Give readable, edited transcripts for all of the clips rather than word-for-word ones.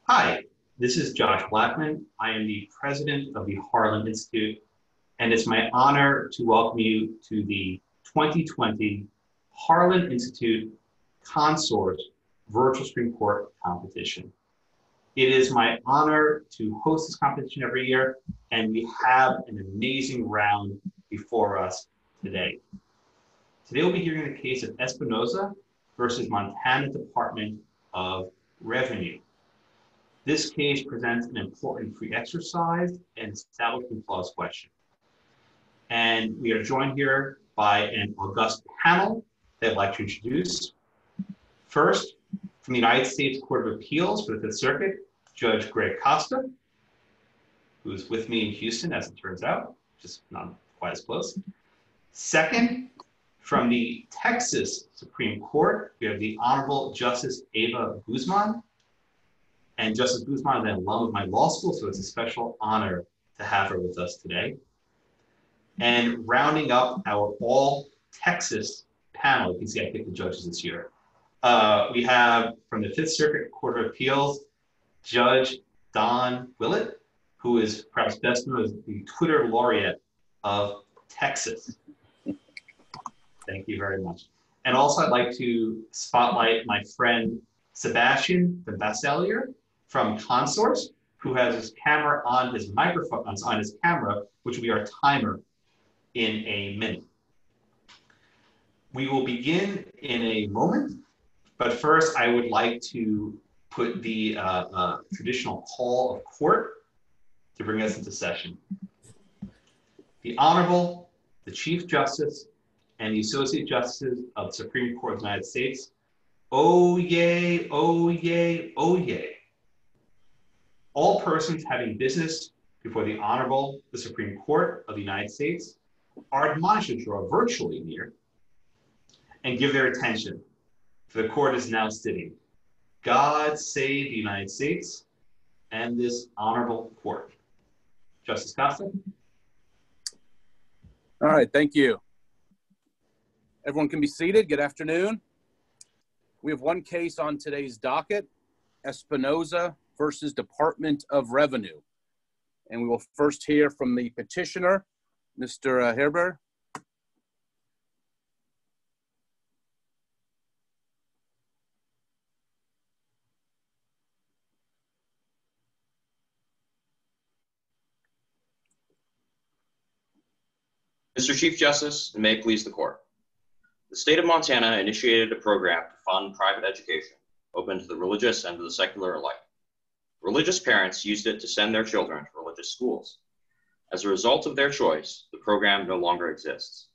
Hi, this is Josh Blackman. I am the president of the Harlan Institute, and it's my honor to welcome you to the 2020 Harlan Institute ConSource Virtual Supreme Court competition. It is my honor to host this competition every year, and we have an amazing round before us today. Today we'll be hearing the case of Espinoza versus Montana Department of Revenue. This case presents an important free exercise and establishment clause question. And we are joined here by an august panel that I'd like to introduce. First, from the United States Court of Appeals for the Fifth Circuit, Judge Gregg Costa, who is with me in Houston, as it turns out, just not quite as close. Second, from the Texas Supreme Court, we have the Honorable Justice Ava Guzman. And Justice Guzman is an alum of my law school, so it's a special honor to have her with us today. And rounding up our all Texas panel, you can see I picked the judges this year. We have from the Fifth Circuit Court of Appeals, Judge Don Willett, who is perhaps best known as the Twitter laureate of Texas. Thank you very much. And also I'd like to spotlight my friend Sebastian Basselier from ConSource, who has his camera on his microphone, on his camera, which will be our timer in a minute. We will begin in a moment, but first I would like to put the traditional call of court to bring us into session. The Honorable, the Chief Justice, and the Associate Justices of the Supreme Court of the United States, oh yay, oh yay, oh yay. All persons having business before the Honorable, the Supreme Court of the United States are admonished to draw virtually near and give their attention, for the court is now sitting. God save the United States and this honorable court. Justice Costa? All right, thank you. Everyone can be seated. Good afternoon. We have one case on today's docket, Espinoza versus Department of Revenue. And we will first hear from the petitioner, Mr. Herbert. Mr. Chief Justice, and may it please the court. The state of Montana initiated a program to fund private education open to the religious and to the secular alike. Religious parents used it to send their children to religious schools. As a result of their choice, the program no longer exists.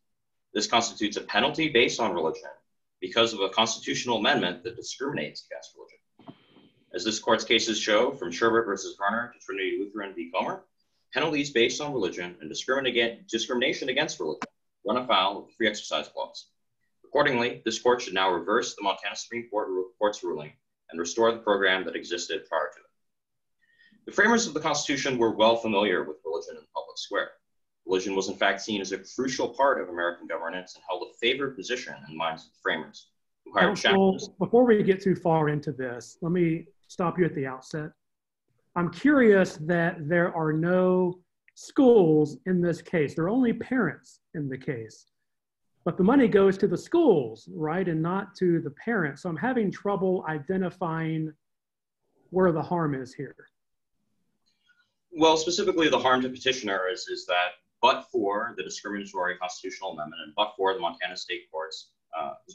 This constitutes a penalty based on religion because of a constitutional amendment that discriminates against religion. As this court's cases show, from Herbert versus Garner to Trinity Lutheran v. Comer, penalties based on religion and discrimination against religion run afoul of the free exercise clause. Accordingly, this court should now reverse the Montana Supreme Court's ruling and restore the program that existed prior to it. The framers of the Constitution were well familiar with religion in the public square. Religion was in fact seen as a crucial part of American governance and held a favored position in the minds of the framers, who hired chaplains. Before we get too far into this, let me stop you at the outset. I'm curious that there are no schools in this case. There are only parents in the case. But the money goes to the schools, right, and not to the parents. So I'm having trouble identifying where the harm is here. Well, specifically the harm to petitioner is that but for the discriminatory constitutional amendment and but for the Montana State Courts,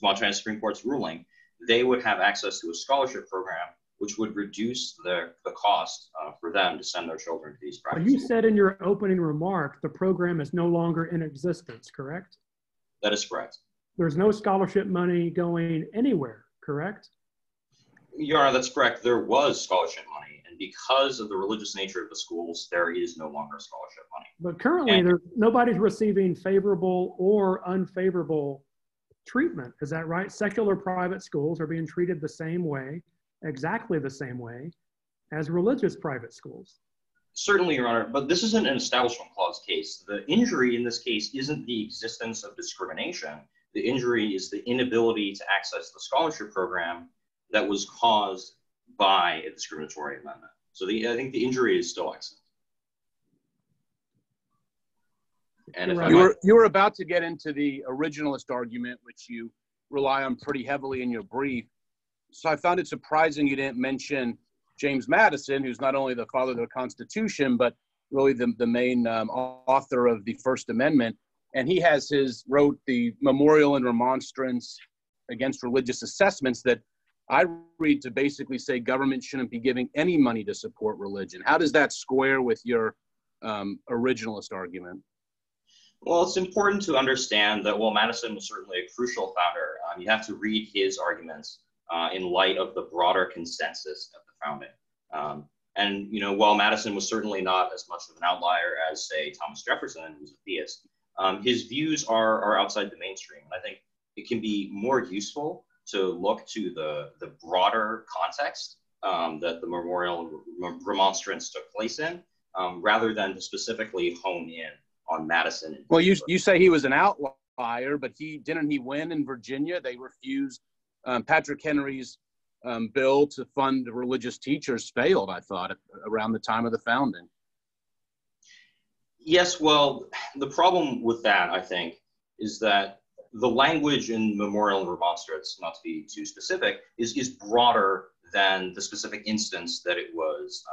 Montana Supreme Court's ruling, they would have access to a scholarship program which would reduce the cost for them to send their children to these private schools. You said in your opening remark, the program is no longer in existence, correct? That is correct. There's no scholarship money going anywhere, correct? Your Honor, that's correct. There was scholarship money, and because of the religious nature of the schools, there is no longer scholarship money. But currently, nobody's receiving favorable or unfavorable treatment. Is that right? Secular private schools are being treated the same way, exactly the same way, as religious private schools. Certainly, Your Honor, but this isn't an Establishment Clause case. The injury in this case isn't the existence of discrimination. The injury is the inability to access the scholarship program that was caused by a discriminatory amendment. So I think the injury is still excellent. And you were about to get into the originalist argument, which you rely on pretty heavily in your brief. So I found it surprising you didn't mention James Madison, who's not only the father of the Constitution, but really the main author of the First Amendment. And he wrote the Memorial and Remonstrance Against Religious Assessments that I read to basically say government shouldn't be giving any money to support religion. How does that square with your originalist argument? Well, it's important to understand that while Madison was certainly a crucial founder, you have to read his arguments in light of the broader consensus of the founding. And, while Madison was certainly not as much of an outlier as, say, Thomas Jefferson, who's a theist, his views are outside the mainstream. And I think it can be more useful to look to the broader context that the Memorial Remonstrance took place in, rather than to specifically hone in on Madison. Well, you say he was an outlier, but didn't he win in Virginia? They refused Patrick Henry's bill to fund religious teachers failed, I thought, around the time of the founding. Yes, well, the problem with that, I think, is that the language in Memorial and Remonstrance, not to be too specific, is broader than the specific instance that it was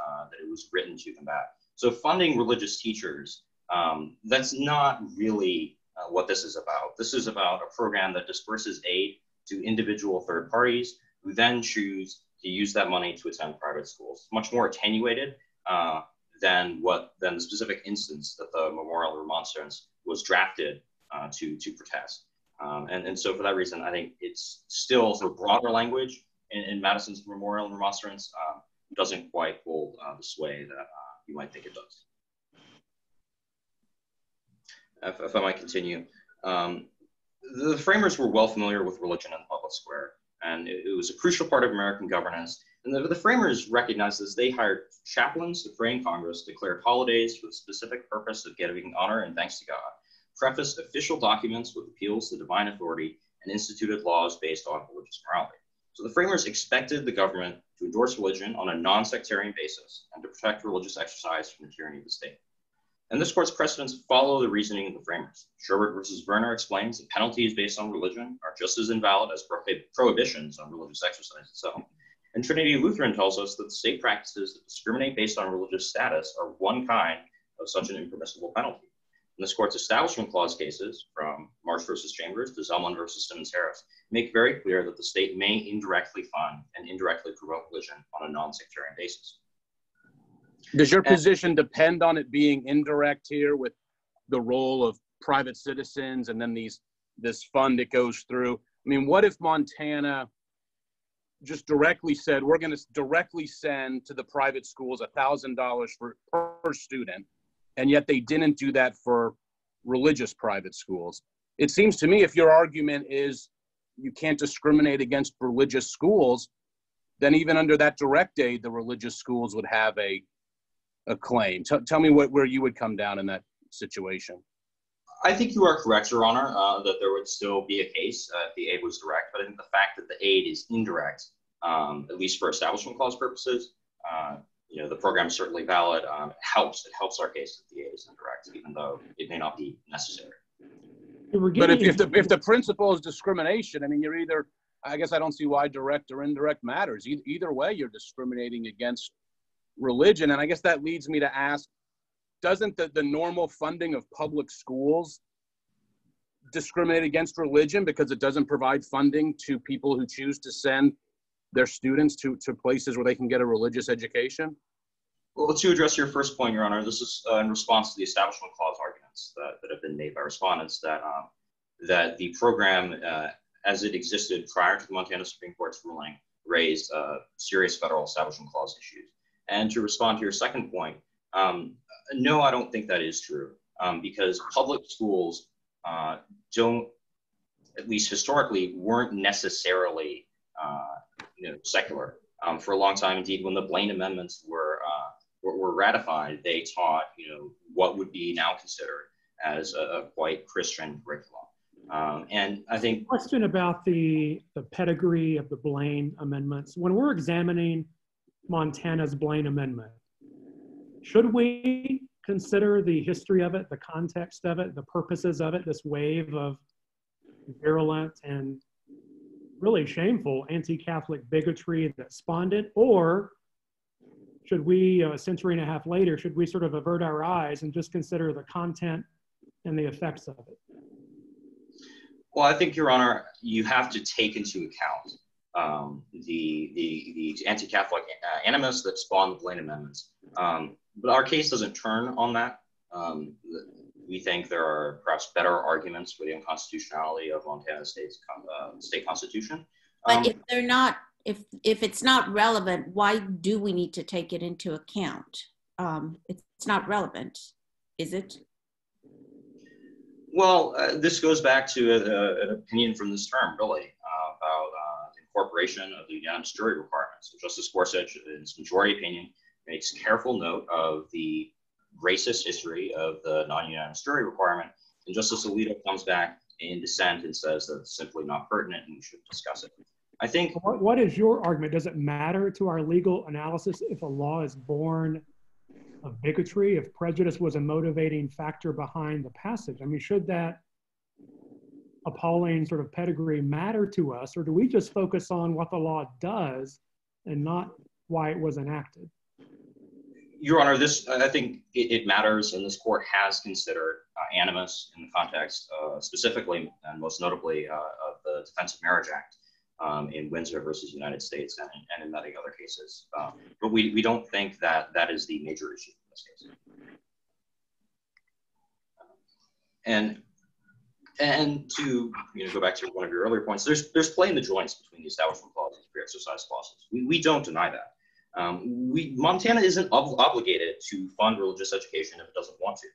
written to combat. So funding religious teachers, that's not really what this is about. This is about a program that disperses aid to individual third parties who then choose to use that money to attend private schools. Much more attenuated than the specific instance that the Memorial Remonstrance was drafted to protest. And so for that reason, I think it's still sort of broader language in Madison's Memorial and Remonstrance doesn't quite hold the sway that you might think it does. If I might continue, the framers were well familiar with religion in the public square, and it was a crucial part of American governance. And the framers recognized this. They hired chaplains to pray in Congress, declared holidays for the specific purpose of giving honor and thanks to God, prefaced official documents with appeals to divine authority, and instituted laws based on religious morality. So the framers expected the government to endorse religion on a non-sectarian basis and to protect religious exercise from the tyranny of the state. And this court's precedents follow the reasoning of the framers. Sherbert versus Werner explains that penalties based on religion are just as invalid as prohibitions on religious exercise itself. And Trinity Lutheran tells us that the state practices that discriminate based on religious status are one kind of such an impermissible penalty. And this court's Establishment Clause cases, from Marsh versus Chambers to Zellman versus Simmons-Harris, make very clear that the state may indirectly fund and indirectly promote religion on a non-sectarian basis. Does your position depend on it being indirect here with the role of private citizens and then this fund that goes through? I mean, what if Montana just directly said, we're going to directly send to the private schools $1,000 per student, and yet they didn't do that for religious private schools? It seems to me if your argument is you can't discriminate against religious schools, then even under that direct aid, the religious schools would have a claim. Tell me where you would come down in that situation. I think you are correct, Your Honor, that there would still be a case if the aid was direct, but I think the fact that the aid is indirect, at least for Establishment Clause purposes, the program is certainly valid. It helps our case that the aid is indirect, even though it may not be necessary. But if the principle is discrimination, I mean, you're either, I guess I don't see why direct or indirect matters. Either way, you're discriminating against religion. And I guess that leads me to ask, doesn't the normal funding of public schools discriminate against religion because it doesn't provide funding to people who choose to send their students to places where they can get a religious education? Well, to address your first point, Your Honor, this is in response to the Establishment Clause arguments that have been made by respondents that the program, as it existed prior to the Montana Supreme Court's ruling, raised serious federal Establishment Clause issues. And to respond to your second point, no, I don't think that is true, because public schools don't, at least historically, weren't necessarily secular. For a long time, indeed, when the Blaine Amendments were ratified, they taught what would be now considered as a quite Christian curriculum. And I think question about the pedigree of the Blaine Amendments. When we're examining Montana's Blaine Amendment. Should we consider the history of it, the context of it, the purposes of it, this wave of virulent and really shameful anti-Catholic bigotry that spawned it? Or should we, a century and a half later, should we sort of avert our eyes and just consider the content and the effects of it? Well, I think, Your Honor, you have to take into account the anti-Catholic animus that spawned the Blaine Amendments. But our case doesn't turn on that. We think there are perhaps better arguments for the unconstitutionality of Montana State's state constitution. But if they're not, if it's not relevant, why do we need to take it into account? It's not relevant, is it? Well, this goes back to an opinion from this term, really, about the incorporation of the unanimous jury requirements. So Justice Gorsuch, in his majority opinion, makes careful note of the racist history of the non-unanimous jury requirement. And Justice Alito comes back in dissent and says that it's simply not pertinent and we should discuss it. I think— What is your argument? Does it matter to our legal analysis if a law is born of bigotry, if prejudice was a motivating factor behind the passage? I mean, should that appalling sort of pedigree matter to us, or do we just focus on what the law does and not why it was enacted? Your Honor, I think it matters, and this court has considered animus in the context, specifically and most notably of the Defense of Marriage Act in Windsor versus United States and in many other cases. But we don't think that that is the major issue in this case. And to go back to one of your earlier points, there's play in the joints between the Establishment Clause and free exercise clauses. We don't deny that. Montana isn't obligated to fund religious education if it doesn't want to.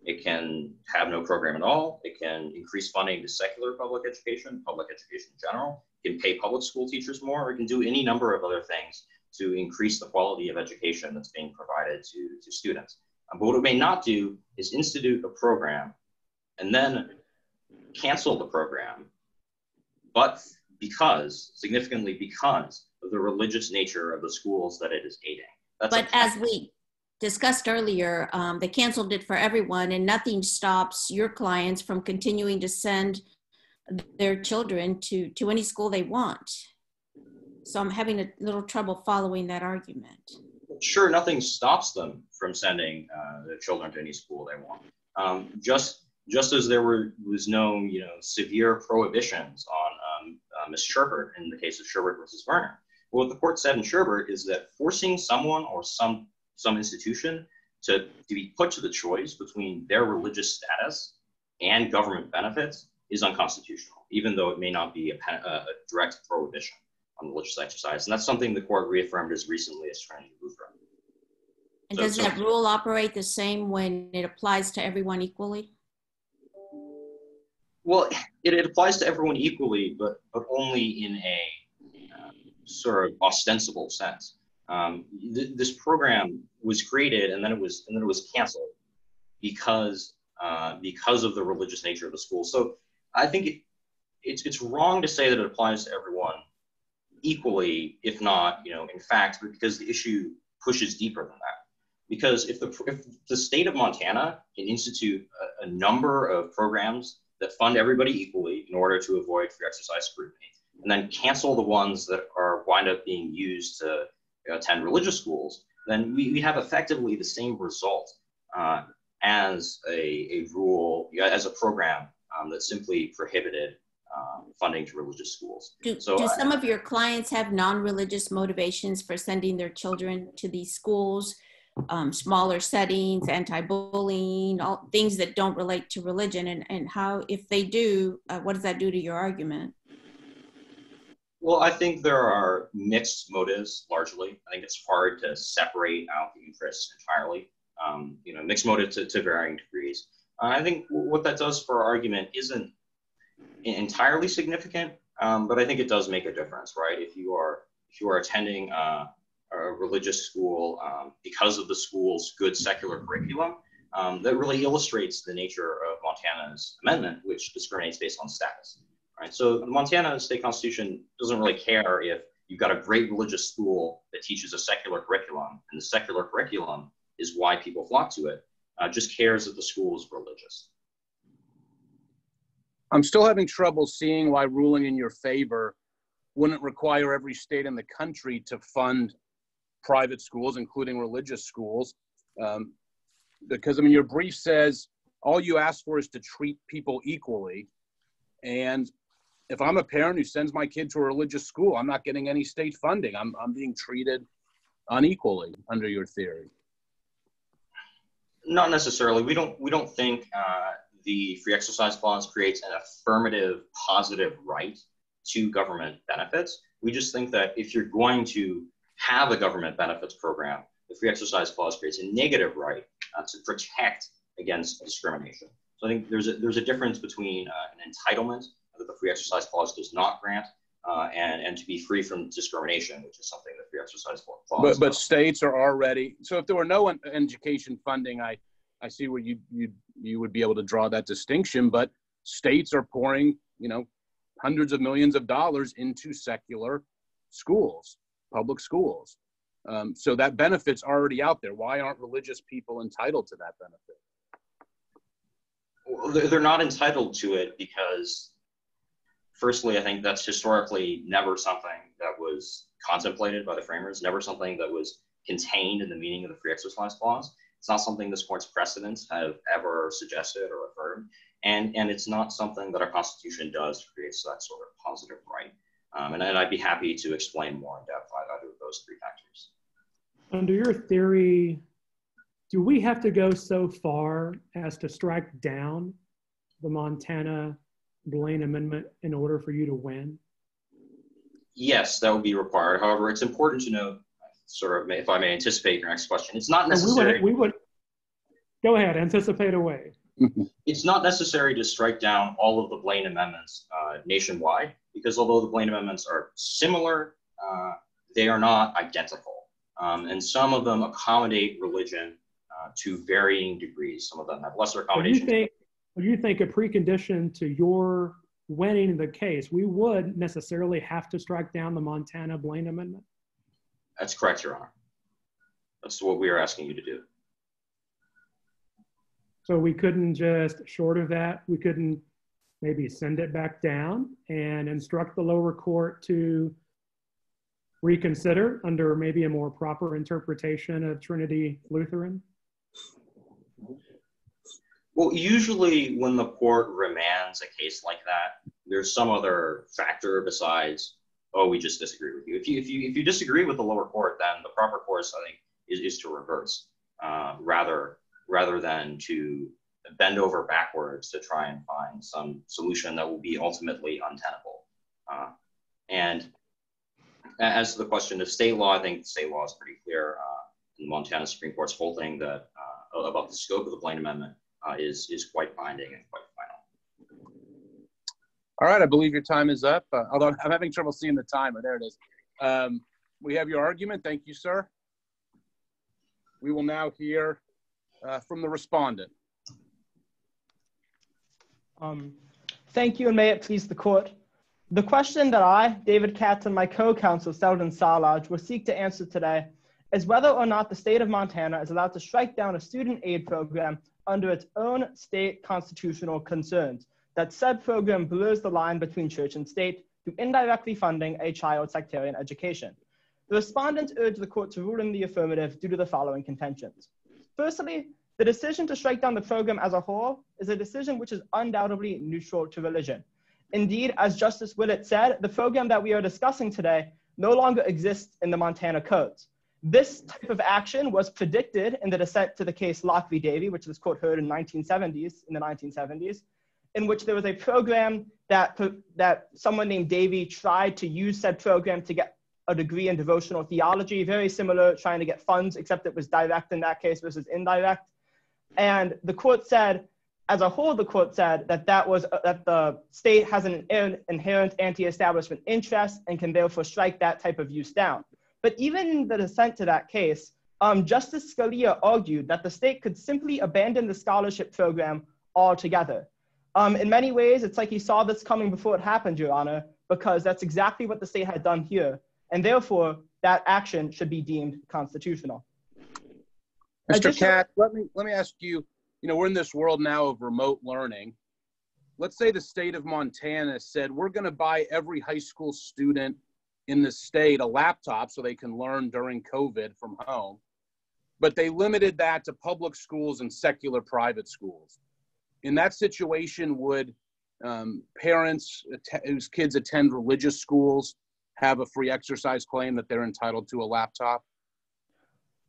It can have no program at all. It can increase funding to secular public education in general. It can pay public school teachers more, or it can do any number of other things to increase the quality of education that's being provided to students. But what it may not do is institute a program and cancel the program, but significantly because of the religious nature of the schools that it is aiding. But as we discussed earlier, they canceled it for everyone, and nothing stops your clients from continuing to send their children to any school they want. So I'm having a little trouble following that argument. Sure, nothing stops them from sending their children to any school they want. Just as there was no severe prohibitions on Ms. Herbert in the case of Herbert versus Verner. What the court said in Herbert is that forcing someone or some institution to be put to the choice between their religious status and government benefits is unconstitutional, even though it may not be a direct prohibition on religious exercise. And that's something the court reaffirmed as recently as Trinity Lutheran. And does that rule operate the same when it applies to everyone equally? Well, it applies to everyone equally, but only in a sort of ostensible sense. This program was created and then it was canceled because of the religious nature of the school. So I think it's wrong to say that it applies to everyone equally, if not, in fact, because the issue pushes deeper than that. Because if the state of Montana can institute a number of programs that fund everybody equally in order to avoid free exercise scrutiny, and then cancel the ones that wind up being used to attend religious schools, then we have effectively the same result as a rule, as a program that simply prohibited funding to religious schools. Do some of your clients have non-religious motivations for sending their children to these schools? Smaller settings, anti-bullying, all things that don't relate to religion, and how, if they do, what does that do to your argument? Well, I think there are mixed motives, largely. I think it's hard to separate out the interests entirely. Mixed motives to varying degrees. I think what that does for our argument isn't entirely significant, but I think it does make a difference, right? If you are attending a religious school because of the school's good secular curriculum, that really illustrates the nature of Montana's amendment, which discriminates based on status. Right? So the Montana state constitution doesn't really care if you've got a great religious school that teaches a secular curriculum, and the secular curriculum is why people flock to it, just cares that the school is religious. I'm still having trouble seeing why ruling in your favor wouldn't require every state in the country to fund private schools, including religious schools. Because, I mean, your brief says all you ask for is to treat people equally. And if I'm a parent who sends my kid to a religious school, I'm not getting any state funding. I'm being treated unequally under your theory. Not necessarily. We don't think the Free Exercise Clause creates an affirmative, positive right to government benefits. We just think that if you're going to have a government benefits program, the Free Exercise Clause creates a negative right to protect against discrimination. So I think there's a difference between an entitlement that the Free Exercise Clause does not grant and to be free from discrimination, which is something the Free Exercise Clause but states are already, so if there were no education funding, I see where you would be able to draw that distinction, but states are pouring, hundreds of millions of dollars into secular schools, public schools. So that benefit's already out there. Why aren't religious people entitled to that benefit? Well, they're not entitled to it because, firstly, I think that's historically never something that was contemplated by the framers, never something that was contained in the meaning of the Free Exercise Clause. It's not something this court's precedents have ever suggested or affirmed, and it's not something that our Constitution does to create that sort of positive right. And I'd be happy to explain more in depth either of those three factors. Under your theory, do we have to go so far as to strike down the Montana Blaine Amendment in order for you to win? Yes, that would be required. However, it's important to note, sort of, if I may anticipate your next question, it's not necessary. We would go ahead, anticipate away. It's not necessary to strike down all of the Blaine amendments nationwide, because although the Blaine amendments are similar, they are not identical. And some of them accommodate religion to varying degrees. Some of them have lesser accommodations. Do you think a precondition to your winning the case, we would necessarily have to strike down the Montana Blaine Amendment? That's correct, Your Honor. That's what we are asking you to do. So we couldn't just, short of that, we couldn't maybe send it back down and instruct the lower court to reconsider under maybe a more proper interpretation of Trinity Lutheran? Well, usually when the court remands a case like that, there's some other factor besides, oh, we just disagree with you. If you disagree with the lower court, then the proper course, I think, is to reverse rather than to bend over backwards to try and find some solution that will be ultimately untenable. And as to the question of state law, I think state law is pretty clear. In Montana Supreme Court's whole thing that about the scope of the Blaine Amendment is quite binding and quite final. All right, I believe your time is up. Although I'm having trouble seeing the timer. There it is. We have your argument. Thank you, sir. We will now hear from the respondent. Thank you, and may it please the court. The question that I, David Katz, and my co-counsel, Seldon Salaj, will seek to answer today is whether or not the state of Montana is allowed to strike down a student aid program under its own state constitutional concerns, that said program blurs the line between church and state through indirectly funding a child's sectarian education. The respondents urge the court to rule in the affirmative due to the following contentions. Firstly, the decision to strike down the program as a whole is a decision which is undoubtedly neutral to religion. Indeed, as Justice Willett said, the program that we are discussing today no longer exists in the Montana codes. This type of action was predicted in the dissent to the case Locke v. Davie, which this court heard in the 1970s, in which there was a program that someone named Davie tried to use said program to get a degree in devotional theology, very similar, trying to get funds, except it was direct in that case versus indirect. And the court said, as a whole, the court said that that the state has an inherent anti-establishment interest and can therefore strike that type of use down. But even in the dissent to that case, Justice Scalia argued that the state could simply abandon the scholarship program altogether. In many ways, it's like he saw this coming before it happened, Your Honor, because that's exactly what the state had done here. and therefore that action should be deemed constitutional. Mr. Katz, let me ask you, we're in this world now of remote learning. Let's say the state of Montana said, we're going to buy every high school student in the state a laptop so they can learn during COVID from home, but they limited that to public schools and secular private schools. In that situation, would parents whose kids attend religious schools have a free exercise claim that they're entitled to a laptop?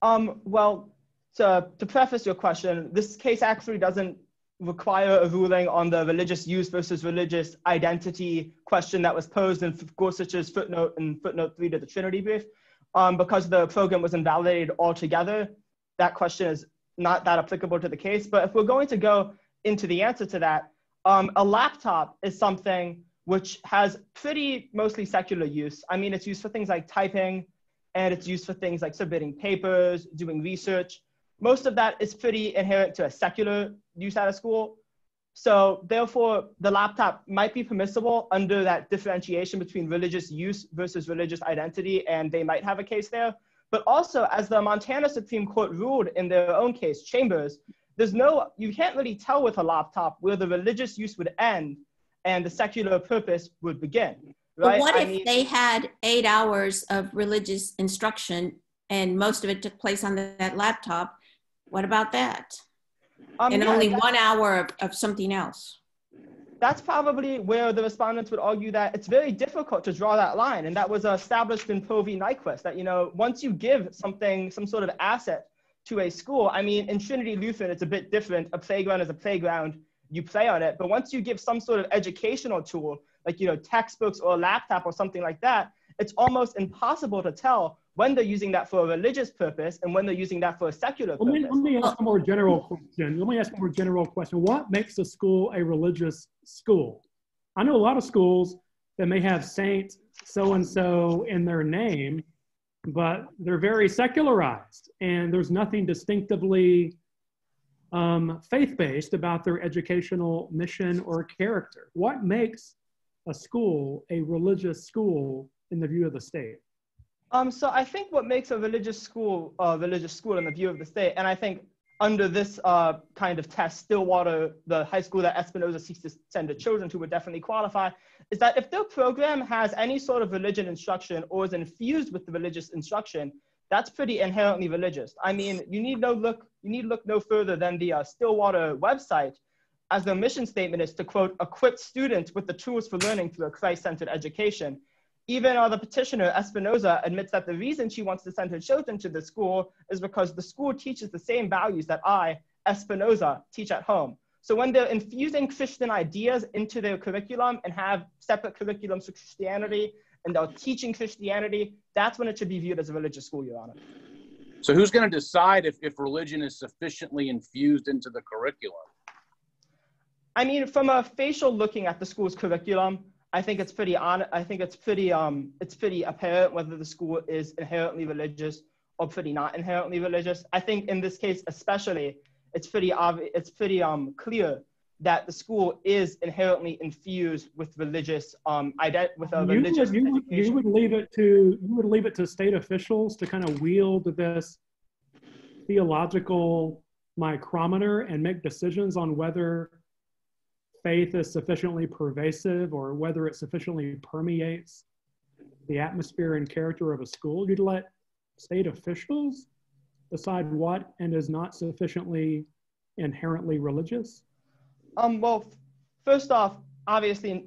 Well, to preface your question, this case actually doesn't require a ruling on the religious use versus religious identity question that was posed in Gorsuch's footnote 3 to the Trinity brief. Because the program was invalidated altogether, that question is not that applicable to the case. But if we're going to go into the answer to that, a laptop is something which has pretty mostly secular use. I mean, it's used for things like typing, and it's used for things like submitting papers, doing research. Most of that is pretty inherent to a secular use at a school. So therefore, the laptop might be permissible under that differentiation between religious use versus religious identity, and they might have a case there. But also, as the Montana Supreme Court ruled in their own case, Chambers, you can't really tell with a laptop where the religious use would end and the secular purpose would begin. Right? But what if they had 8 hours of religious instruction and most of it took place on that laptop? What about that? And only 1 hour of something else? That's probably where the respondents would argue that it's very difficult to draw that line. And that was established in Pro v. Nyquist, that, once you give something, some sort of asset to a school, I mean, in Trinity Lutheran, it's a bit different. A playground is a playground, you play on it. But once you give some sort of educational tool, like, textbooks or a laptop or something like that, it's almost impossible to tell when they're using that for a religious purpose and when they're using that for a secular purpose. Let me ask a more general question. What makes a school a religious school? I know a lot of schools that may have Saint so-and-so in their name, but they're very secularized, and there's nothing distinctively faith-based about their educational mission or character. What makes a school a religious school in the view of the state? So I think what makes a religious school in the view of the state, and I think under this kind of test, Stillwater, the high school that Espinoza seeks to send their children to, would definitely qualify, is that if their program has any sort of religion instruction or is infused with the religious instruction, that's pretty inherently religious. I mean, you need look no further than the Stillwater website, as their mission statement is to, quote, equip students with the tools for learning through a Christ-centered education. Even the petitioner, Espinoza, admits that the reason she wants to send her children to the school is because the school teaches the same values that I, Espinoza, teach at home. So when they're infusing Christian ideas into their curriculum and have separate curriculums for Christianity, and they're teaching Christianity, that's when it should be viewed as a religious school, Your Honor. So who's going to decide if religion is sufficiently infused into the curriculum? I mean, from a facial looking at the school's curriculum, I think it's pretty apparent whether the school is inherently religious or pretty not inherently religious. I think in this case, especially, it's pretty clear that the school is inherently infused with religious education. You would leave it to state officials to kind of wield this theological micrometer and make decisions on whether faith is sufficiently pervasive or whether it sufficiently permeates the atmosphere and character of a school. You'd let state officials decide what and is not sufficiently inherently religious? Well, first off, obviously,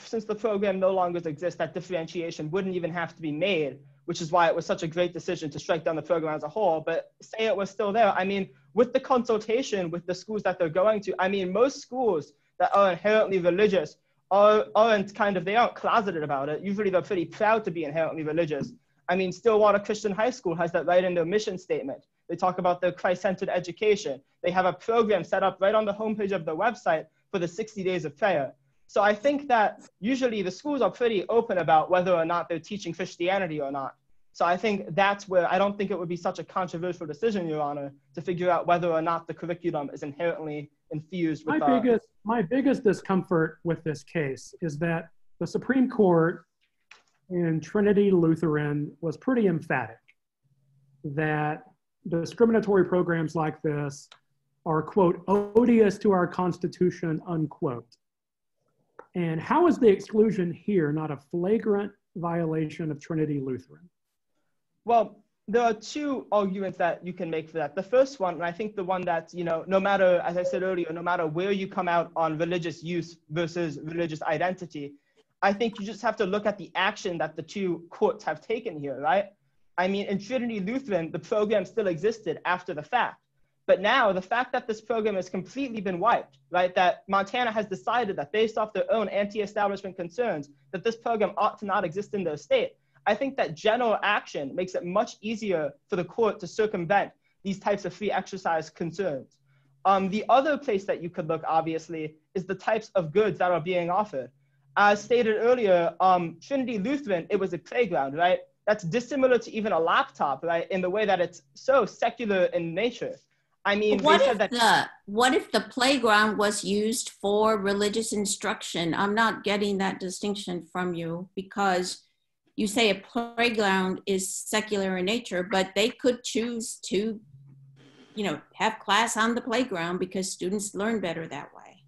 since the program no longer exists, that differentiation wouldn't even have to be made, which is why it was such a great decision to strike down the program as a whole. But say it was still there. I mean, with the consultation with the schools that they're going to, I mean, most schools that are inherently religious aren't closeted about it. Usually they're pretty proud to be inherently religious. I mean, Stillwater Christian High School has that right in their mission statement. They talk about their Christ-centered education. They have a program set up right on the homepage of their website for the 60 days of prayer. So I think that usually the schools are pretty open about whether or not they're teaching Christianity or not. So I think that's where I don't think it would be such a controversial decision, Your Honor, to figure out whether or not the curriculum is inherently infused with my biggest discomfort with this case is that the Supreme Court in Trinity Lutheran was pretty emphatic that discriminatory programs like this are, quote, odious to our Constitution, unquote. And how is the exclusion here not a flagrant violation of Trinity Lutheran? Well, there are two arguments that you can make for that. The first one, and I think the one that, no matter, as I said earlier, no matter where you come out on religious use versus religious identity, I think you just have to look at the action that the two courts have taken here, right? I mean, in Trinity Lutheran, the program still existed after the fact. But now the fact that this program has completely been wiped, right? That Montana has decided that based off their own anti-establishment concerns, that this program ought to not exist in their state. I think that general action makes it much easier for the court to circumvent these types of free exercise concerns. The other place that you could look, obviously, is the types of goods that are being offered. As stated earlier, Trinity Lutheran, it was a playground, right? That's dissimilar to even a laptop, right? In the way that it's so secular in nature. I mean, what if the playground was used for religious instruction? I'm not getting that distinction from you, because you say a playground is secular in nature, but they could choose to, have class on the playground because students learn better that way.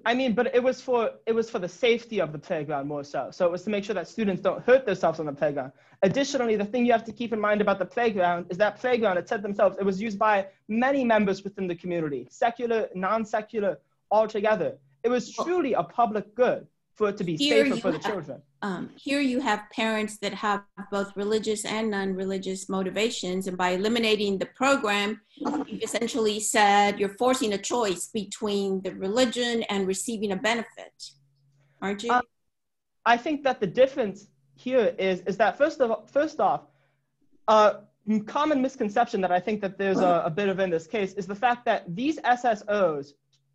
I mean, but it was for the safety of the playground more so. So it was to make sure that students don't hurt themselves on the playground. Additionally, the thing you have to keep in mind about the playground is that playground, it said themselves, it was used by many members within the community, secular, non-secular, all together. It was truly a public good for it to be safer for the children. Here you have parents that have both religious and non-religious motivations, and by eliminating the program, you've essentially said you're forcing a choice between the religion and receiving a benefit, aren't you? I think that the difference here is that first off, common misconception that I think that there's a bit of in this case is the fact that these SSOs,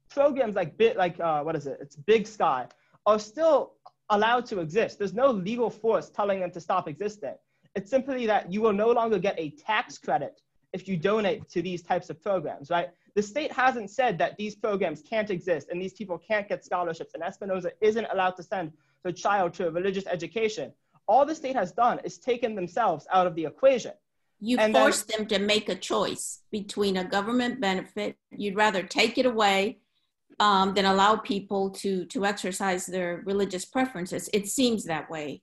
programs like it's Big Sky, are still allowed to exist. There's no legal force telling them to stop existing. It's simply that you will no longer get a tax credit if you donate to these types of programs, right? The state hasn't said that these programs can't exist and these people can't get scholarships and Espinoza isn't allowed to send their child to a religious education. All the state has done is taken themselves out of the equation. You forced them to make a choice between a government benefit. You'd rather take it away than allow people to exercise their religious preferences. It seems that way.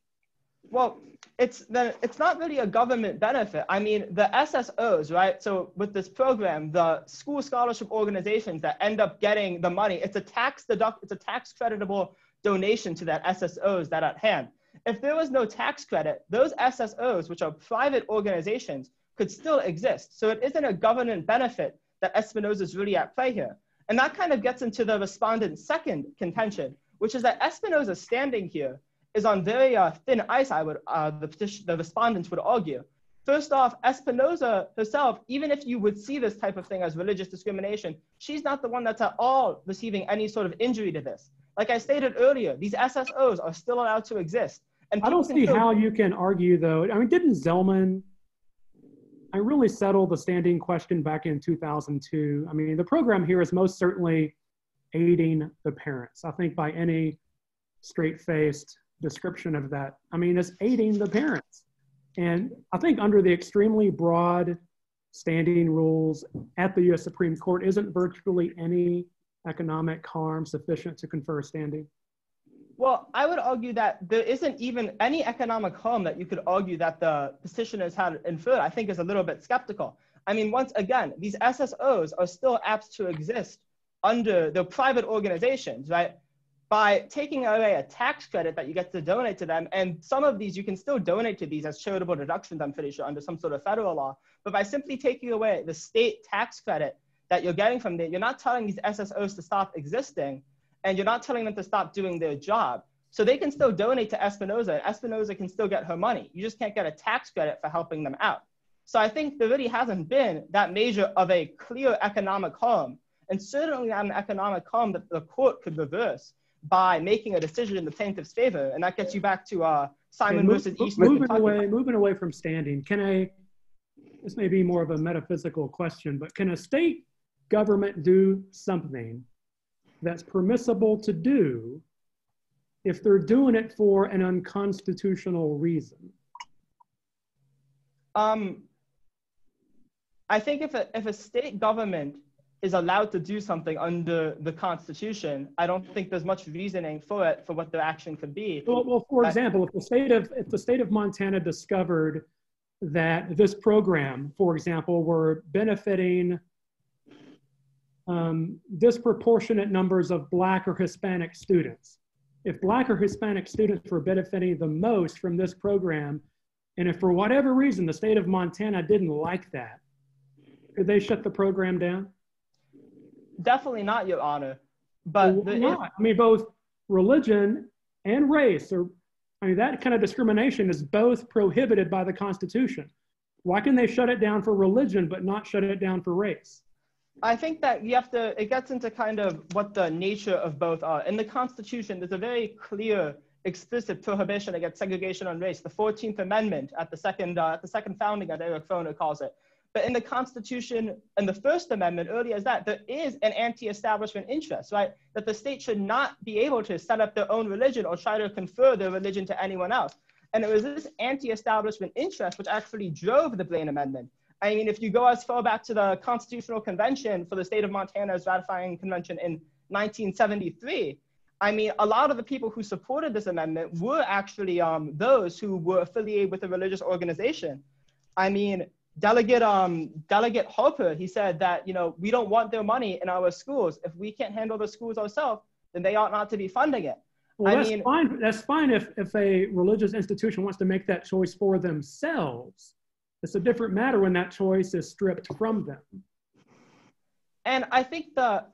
Well, it's not really a government benefit. I mean, the SSOs, right? So with this program, the school scholarship organizations that end up getting the money, it's a tax creditable donation to that SSOs that at hand. If there was no tax credit, those SSOs, which are private organizations, could still exist. So it isn't a government benefit that Espinoza is really at play here. And that kind of gets into the respondent's second contention, which is that Espinoza's standing here is on very thin ice, the respondents would argue. First off, Espinoza herself, even if you would see this type of thing as religious discrimination, she's not the one that's at all receiving any sort of injury to this. Like I stated earlier, these SSOs are still allowed to exist. And I don't see how you can argue, though. I mean, didn't Zellman really settle the standing question back in 2002? I mean, the program here is most certainly aiding the parents. I think by any straight-faced description of that, I mean, it's aiding the parents. And I think under the extremely broad standing rules at the U.S. Supreme Court, isn't virtually any economic harm sufficient to confer standing? Well, I would argue that there isn't even any economic harm that you could argue that the petitioners had inferred. I think is a little bit skeptical. I mean, once again, these SSOs are still apt to exist under the private organizations, right? By taking away a tax credit that you get to donate to them, and some of these you can still donate to these as charitable deductions, I'm pretty sure, under some sort of federal law. But by simply taking away the state tax credit that you're getting from there, you're not telling these SSOs to stop existing, and you're not telling them to stop doing their job. So they can still donate to Espinoza, and Espinoza can still get her money. You just can't get a tax credit for helping them out. So I think there really hasn't been that major of a clear economic harm, and certainly not an economic harm that the court could reverse by making a decision in the plaintiff's favor. And that gets you back to Simon versus Eastman. Moving away from standing, this may be more of a metaphysical question, but can a state government do something that's permissible to do if they're doing it for an unconstitutional reason? I think if a state government is allowed to do something under the Constitution, I don't think there's much reasoning for it, for what their action could be. Well, for example, if the state of Montana discovered that this program, for example, were benefiting disproportionate numbers of Black or Hispanic students, if Black or Hispanic students were benefiting the most from this program, and if for whatever reason the state of Montana didn't like that, could they shut the program down? Definitely not, Your Honor. But why not? I mean, both religion and race, that kind of discrimination is both prohibited by the Constitution. Why can they shut it down for religion but not shut it down for race? I think that it gets into kind of what the nature of both are. In the Constitution, there's a very clear, explicit prohibition against segregation on race, the 14th Amendment at the second founding, as Eric Foner calls it. But in the Constitution and the First Amendment, earlier as that, there is an anti-establishment interest, right? That the state should not be able to set up their own religion or try to confer their religion to anyone else. And it was this anti-establishment interest which actually drove the Blaine Amendment. I mean, if you go as far back to the Constitutional Convention for the state of Montana's ratifying convention in 1973, I mean, a lot of the people who supported this amendment were actually those who were affiliated with a religious organization. I mean, Delegate Harper, he said that, we don't want their money in our schools. If we can't handle the schools ourselves, then they ought not to be funding it. Well, that's fine if a religious institution wants to make that choice for themselves. It's a different matter when that choice is stripped from them. And I think the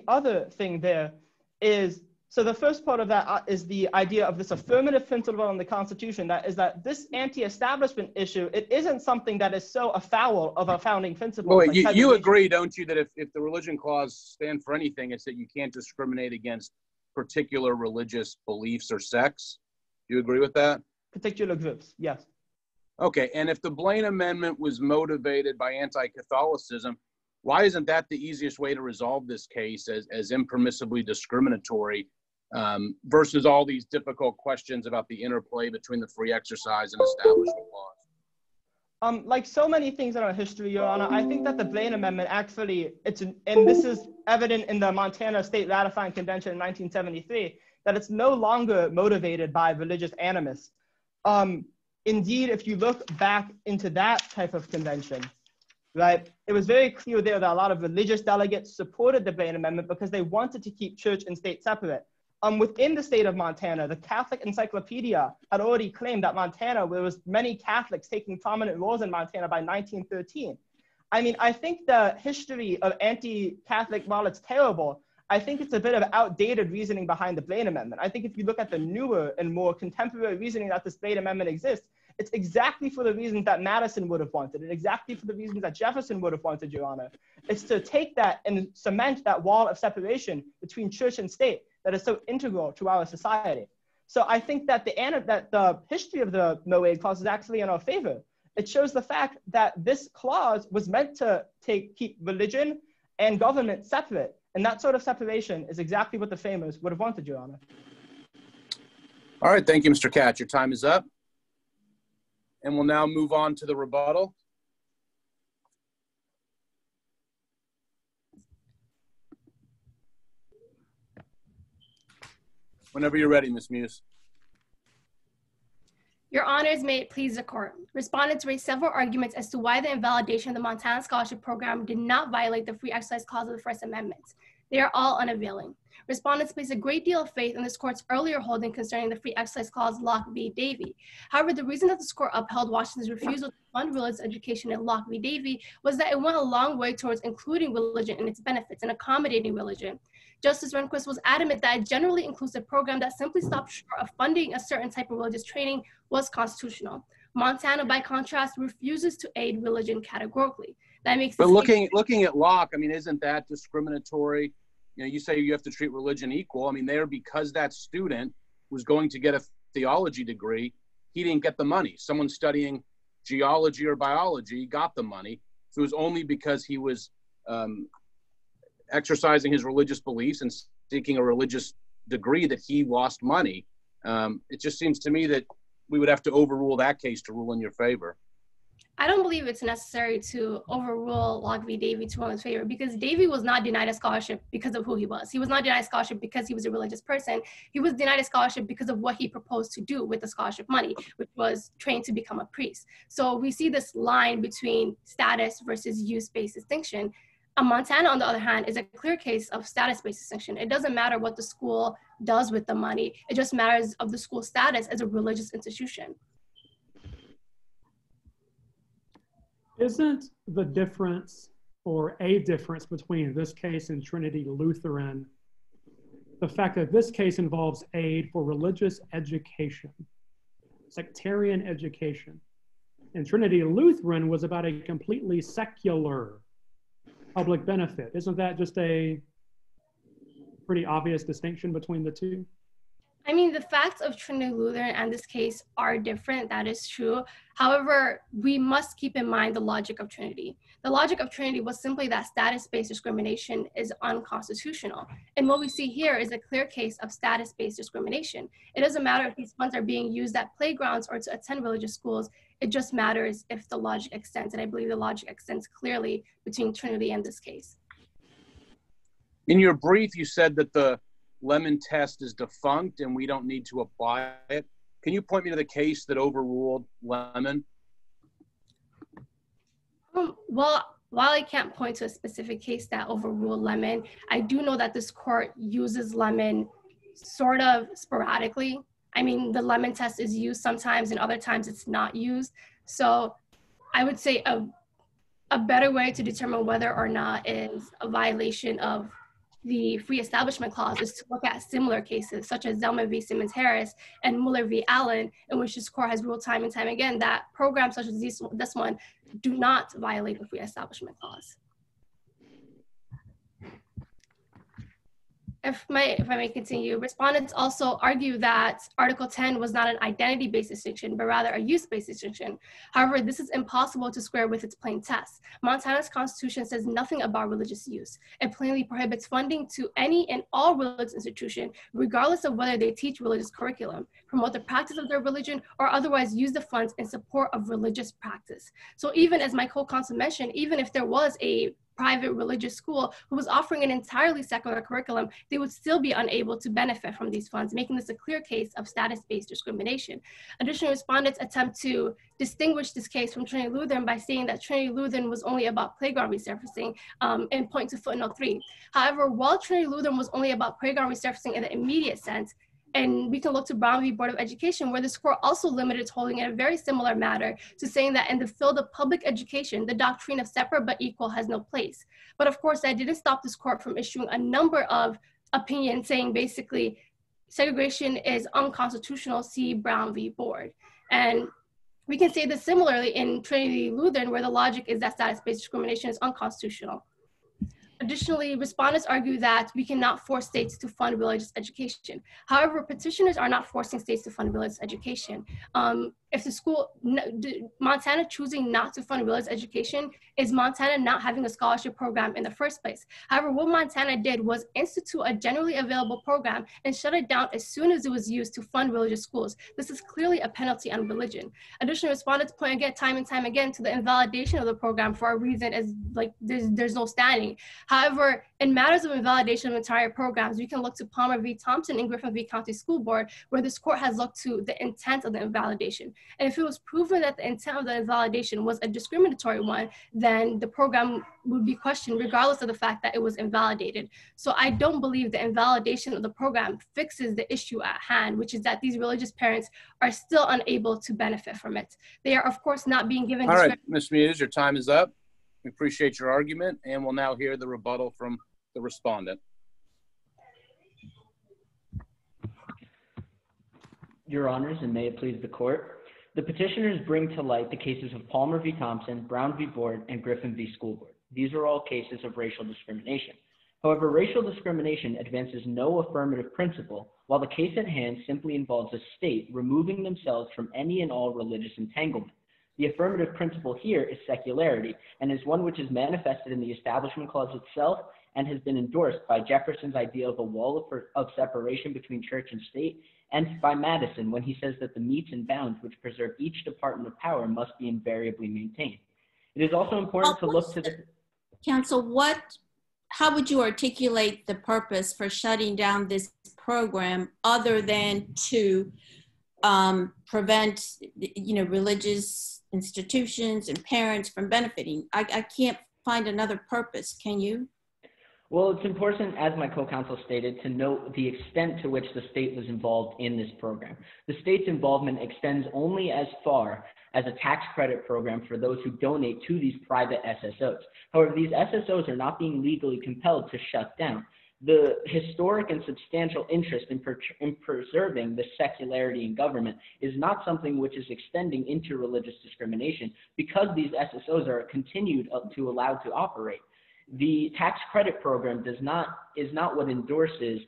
other thing there is, so the first part of that is the idea of this affirmative principle in the Constitution, that this anti-establishment issue, it isn't something that is so afoul of our founding principles. Well, you agree, don't you, that if the religion clause stands for anything, it's that you can't discriminate against particular religious beliefs or sects? Do you agree with that? Particular groups, yes. Okay, and if the Blaine Amendment was motivated by anti-Catholicism, why isn't that the easiest way to resolve this case as impermissibly discriminatory versus all these difficult questions about the interplay between the free exercise and establishment laws? Like so many things in our history, Your Honor, I think that the Blaine Amendment actually, and this is evident in the Montana State Ratifying Convention in 1973, that it's no longer motivated by religious animus. Indeed, if you look back into that type of convention, right, it was very clear there that a lot of religious delegates supported the Blaine Amendment because they wanted to keep church and state separate. Within the state of Montana, the Catholic Encyclopedia had already claimed that Montana, there was many Catholics taking prominent roles in Montana by 1913. I mean, I think the history of anti-Catholic, while it's terrible, I think it's a bit of outdated reasoning behind the Blaine Amendment. I think if you look at the newer and more contemporary reasoning that this Blaine Amendment exists, it's exactly for the reasons that Madison would have wanted, and exactly for the reasons that Jefferson would have wanted, Your Honor. It's to take that and cement that wall of separation between church and state that is so integral to our society. So I think that the history of the No Aid Clause is actually in our favor. It shows the fact that this clause was meant to keep religion and government separate. And that sort of separation is exactly what the framers would have wanted, Your Honor. All right, thank you, Mr. Katz. Your time is up. And we'll now move on to the rebuttal. Whenever you're ready, Ms. Muse. Your honors, may it please the court. Respondents raised several arguments as to why the invalidation of the Montana Scholarship Program did not violate the Free Exercise Clause of the First Amendment. They are all unavailing. Respondents place a great deal of faith in this court's earlier holding concerning the Free Exercise Clause Locke v. Davie. However, the reason that this court upheld Washington's refusal to fund religious education in Locke v. Davie was that it went a long way towards including religion in its benefits and accommodating religion. Justice Rehnquist was adamant that a generally inclusive program that simply stopped short of funding a certain type of religious training was constitutional. Montana, by contrast, refuses to aid religion categorically. That makes. But looking at Locke, I mean, isn't that discriminatory? You know, you say you have to treat religion equal. I mean, because that student was going to get a theology degree, he didn't get the money. Someone studying geology or biology got the money. So it was only because he was exercising his religious beliefs and seeking a religious degree that he lost money. It just seems to me that we would have to overrule that case to rule in your favor. I don't believe it's necessary to overrule Locke v. Davey to rule in his favor, because Davey was not denied a scholarship because of who he was. He was not denied a scholarship because he was a religious person. He was denied a scholarship because of what he proposed to do with the scholarship money, which was trained to become a priest. So we see this line between status versus use-based distinction. Montana, on the other hand, is a clear case of status-based distinction. It doesn't matter what the school does with the money. It just matters of the school's status as a religious institution. Isn't the difference, or a difference, between this case and Trinity Lutheran the fact that this case involves aid for religious education, sectarian education, and Trinity Lutheran was about a completely secular public benefit? Isn't that just a pretty obvious distinction between the two? I mean, the facts of Trinity Lutheran and this case are different, that is true. However, we must keep in mind the logic of Trinity. The logic of Trinity was simply that status-based discrimination is unconstitutional. And what we see here is a clear case of status-based discrimination. It doesn't matter if these funds are being used at playgrounds or to attend religious schools. It just matters if the logic extends. And I believe the logic extends clearly between Trinity and this case. In your brief, you said that the Lemon test is defunct and we don't need to apply it. Can you point me to the case that overruled Lemon? Well, while I can't point to a specific case that overruled Lemon, I do know that this court uses Lemon sort of sporadically. I mean, the Lemon test is used sometimes and other times it's not used. So I would say a better way to determine whether or not is a violation of the Free Establishment Clause is to look at similar cases such as Zelman v. Simmons-Harris and Mueller v. Allen, in which this court has ruled time and time again that programs such as this one do not violate the Free Establishment Clause. If I may continue, respondents also argue that Article 10 was not an identity-based distinction, but rather a use-based distinction. However, this is impossible to square with its plain text. Montana's constitution says nothing about religious use. It plainly prohibits funding to any and all religious institutions, regardless of whether they teach religious curriculum, promote the practice of their religion, or otherwise use the funds in support of religious practice. So even as my co-counsel mentioned, even if there was a private religious school who was offering an entirely secular curriculum, they would still be unable to benefit from these funds, making this a clear case of status-based discrimination. Additionally, respondents attempt to distinguish this case from Trinity Lutheran by saying that Trinity Lutheran was only about playground resurfacing and point to footnote 3. However, while Trinity Lutheran was only about playground resurfacing in the immediate sense, and we can look to Brown v. Board of Education, where this court also limited its holding in a very similar matter to saying that in the field of public education, the doctrine of separate but equal has no place. But of course, that didn't stop this court from issuing a number of opinions saying basically segregation is unconstitutional, see Brown v. Board. And we can say this similarly in Trinity Lutheran, where the logic is that status-based discrimination is unconstitutional. Additionally, respondents argue that we cannot force states to fund religious education. However, petitioners are not forcing states to fund religious education. If the school, Montana choosing not to fund religious education is Montana not having a scholarship program in the first place. However, what Montana did was institute a generally available program and shut it down as soon as it was used to fund religious schools. This is clearly a penalty on religion. Additionally, respondents point again, time and time again, to the invalidation of the program for a reason as like there's no standing. However, in matters of invalidation of entire programs, we can look to Palmer v. Thompson and Griffin v. County School Board, where this court has looked to the intent of the invalidation. And if it was proven that the intent of the invalidation was a discriminatory one, then the program would be questioned regardless of the fact that it was invalidated. So I don't believe the invalidation of the program fixes the issue at hand, which is that these religious parents are still unable to benefit from it. They are, of course, not being given— All right, Ms. Muse, your time is up. We appreciate your argument, and we'll now hear the rebuttal from the respondent. Your Honors, and may it please the court, the petitioners bring to light the cases of Palmer v. Thompson, Brown v. Board, and Griffin v. School Board. These are all cases of racial discrimination. However, racial discrimination advances no affirmative principle, while the case at hand simply involves a state removing themselves from any and all religious entanglement. The affirmative principle here is secularity, and is one which is manifested in the Establishment Clause itself and has been endorsed by Jefferson's idea of a wall of separation between church and state, and by Madison when he says that the metes and bounds which preserve each department of power must be invariably maintained. It is also important to look to the... Counsel, how would you articulate the purpose for shutting down this program other than to prevent, religious institutions and parents from benefiting? I can't find another purpose. Can you? Well, it's important, as my co-counsel stated, to note the extent to which the state was involved in this program. The state's involvement extends only as far as a tax credit program for those who donate to these private SSOs. However, these SSOs are not being legally compelled to shut down. The historic and substantial interest in preserving the secularity in government is not something which is extending into religious discrimination because these SSOs are continued to allowed to operate. The tax credit program is not what endorses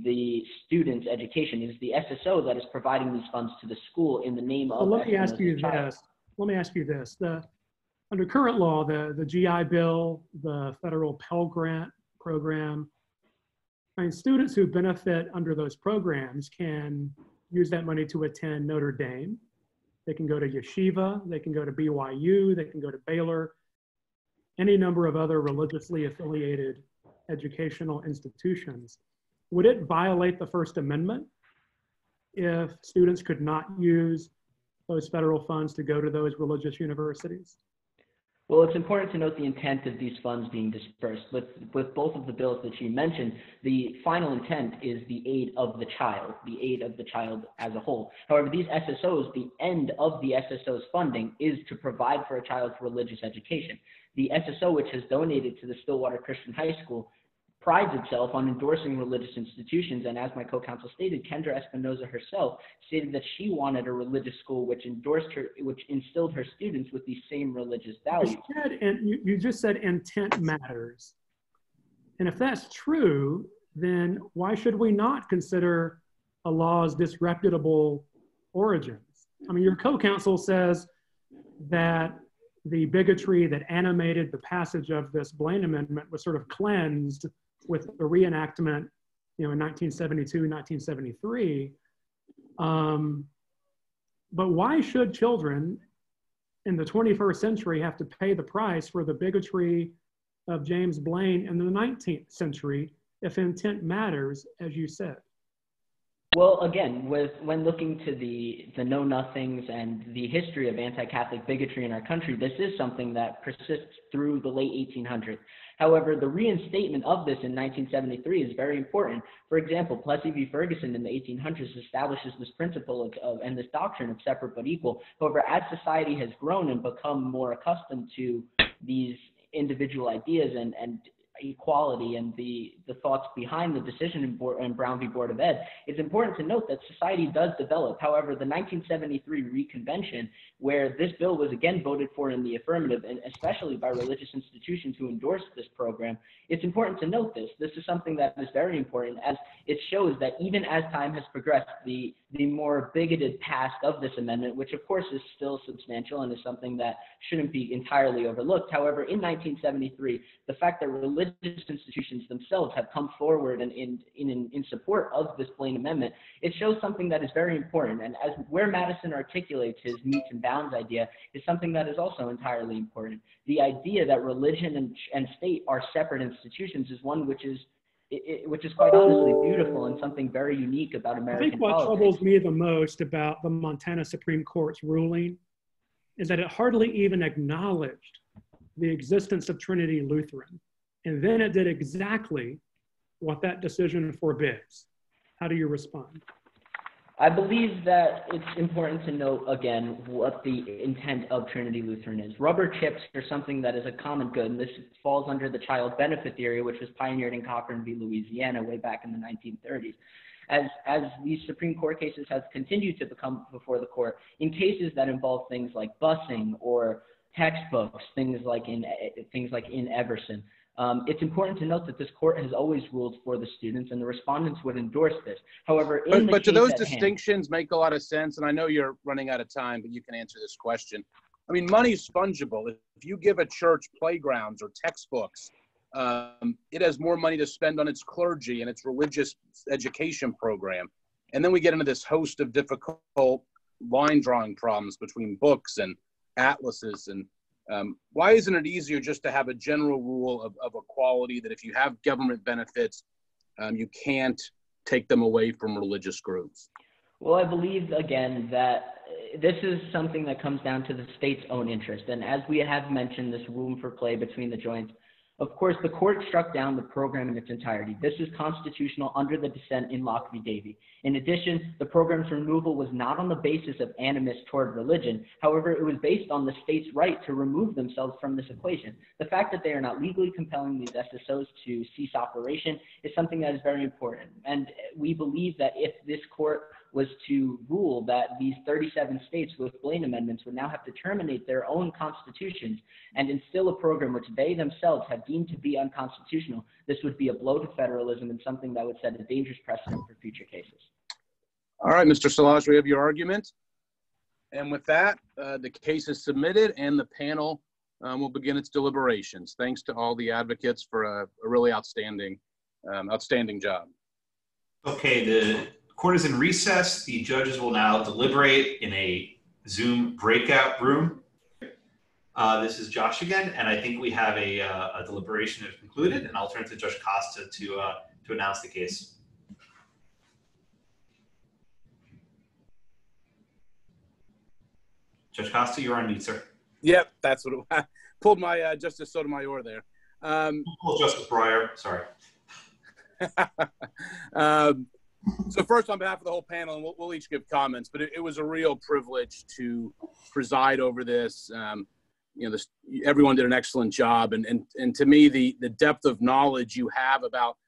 the student's education. It is the SSO that is providing these funds to the school in the name of. Let me ask you this. Under current law, the GI Bill, the federal Pell Grant program, students who benefit under those programs can use that money to attend Notre Dame. They can go to Yeshiva, they can go to BYU, they can go to Baylor, any number of other religiously affiliated educational institutions. Would it violate the First Amendment if students could not use those federal funds to go to those religious universities? Well, it's important to note the intent of these funds being dispersed. With both of the bills that you mentioned, the final intent is the aid of the child as a whole. However, these SSOs, the end of the SSO's funding is to provide for a child's religious education. The SSO, which has donated to the Stillwater Christian High School, prides itself on endorsing religious institutions, and as my co-counsel stated, Kendra Espinoza herself stated that she wanted a religious school which instilled her students with these same religious values. You just said intent matters. And if that's true, then why should we not consider a law's disreputable origins? Your co-counsel says that the bigotry that animated the passage of this Blaine Amendment was sort of cleansed with the reenactment, in 1972, 1973. But why should children in the 21st century have to pay the price for the bigotry of James Blaine in the 19th century if intent matters, as you said? Well, again, when looking to the know-nothings and the history of anti-Catholic bigotry in our country, this is something that persists through the late 1800s. However, the reinstatement of this in 1973 is very important. For example, Plessy v. Ferguson in the 1800s establishes this principle and this doctrine of separate but equal. However, as society has grown and become more accustomed to these individual ideas and equality and the thoughts behind the decision in Brown v. Board of Ed, it's important to note that society does develop. However, the 1973 reconvention, where this bill was again voted for in the affirmative, and especially by religious institutions who endorsed this program, it's important to note this. This is something that is very important, as it shows that even as time has progressed, the more bigoted past of this amendment, which of course is still substantial and is something that shouldn't be entirely overlooked. However, in 1973, the fact that religious institutions themselves have come forward and in support of this Blaine Amendment, it shows something that is very important. And as where Madison articulates his metes and bounds idea is something that is also entirely important. The idea that religion and state are separate institutions is one which is quite honestly beautiful and something very unique about American I think what politics. troubles me the most about the Montana Supreme Court's ruling is that it hardly even acknowledged the existence of Trinity Lutheran. And then it did exactly what that decision forbids. How do you respond? I believe that it's important to note, again, what the intent of Trinity Lutheran is. Rubber chips are something that is a common good, and this falls under the child benefit theory, which was pioneered in Cochran v. Louisiana way back in the 1930s. As these Supreme Court cases have continued to become before the court, in cases that involve things like busing or textbooks, things like in Everson, it's important to note that this court has always ruled for the students, and the respondents would endorse this. However, but do those distinctions make a lot of sense? And I know you're running out of time, but you can answer this question. Money's fungible. If you give a church playgrounds or textbooks, it has more money to spend on its clergy and its religious education program. And then we get into this host of difficult line drawing problems between books and atlases. And why isn't it easier just to have a general rule of equality, that if you have government benefits, you can't take them away from religious groups? Well, I believe, again, that this is something that comes down to the state's own interest. And as we have mentioned, this room for play between the joints, of course, the court struck down the program in its entirety. This is constitutional under the dissent in Locke v. Davey. In addition, the program's removal was not on the basis of animus toward religion. However, it was based on the state's right to remove themselves from this equation. The fact that they are not legally compelling these SSOs to cease operation is something that is very important. And we believe that if this court was to rule that these 37 states with Blaine amendments would now have to terminate their own constitutions and instill a program which they themselves have deemed to be unconstitutional, this would be a blow to federalism and something that would set a dangerous precedent for future cases. All right, Mr. Salaj, we have your argument. And with that, the case is submitted and the panel will begin its deliberations. Thanks to all the advocates for a really outstanding job. Okay, the court is in recess. The judges will now deliberate in a Zoom breakout room. This is Josh again, and I think we have a deliberation that is concluded, and I'll turn to Judge Costa to announce the case. Judge Costa, you're on mute, sir. Yep, that's what it pulled my Justice Sotomayor there. Justice Breyer, sorry. So first, on behalf of the whole panel, and we'll each give comments, but it was a real privilege to preside over this. Everyone did an excellent job, and to me, the depth of knowledge you have about